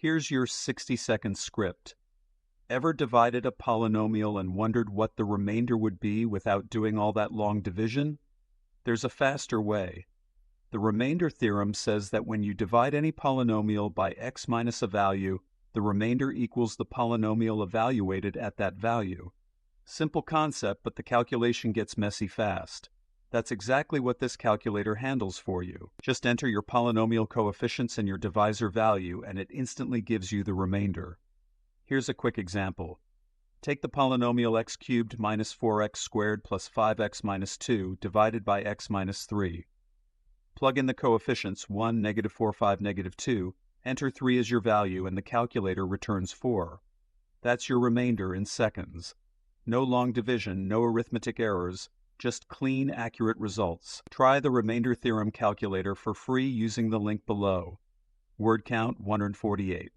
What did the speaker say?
Here's your 60-second script. Ever divided a polynomial and wondered what the remainder would be without doing all that long division? There's a faster way. The remainder theorem says that when you divide any polynomial by x minus a value, the remainder equals the polynomial evaluated at that value. Simple concept, but the calculation gets messy fast. That's exactly what this calculator handles for you. Just enter your polynomial coefficients and your divisor value, and it instantly gives you the remainder. Here's a quick example. Take the polynomial x cubed minus 4x squared plus 5x minus 2 divided by x minus 3. Plug in the coefficients 1, negative 4, 5, negative 2, enter 3 as your value, and the calculator returns 4. That's your remainder in seconds. No long division, no arithmetic errors, just clean, accurate results. Try the Remainder Theorem calculator for free using the link below. Word count 148.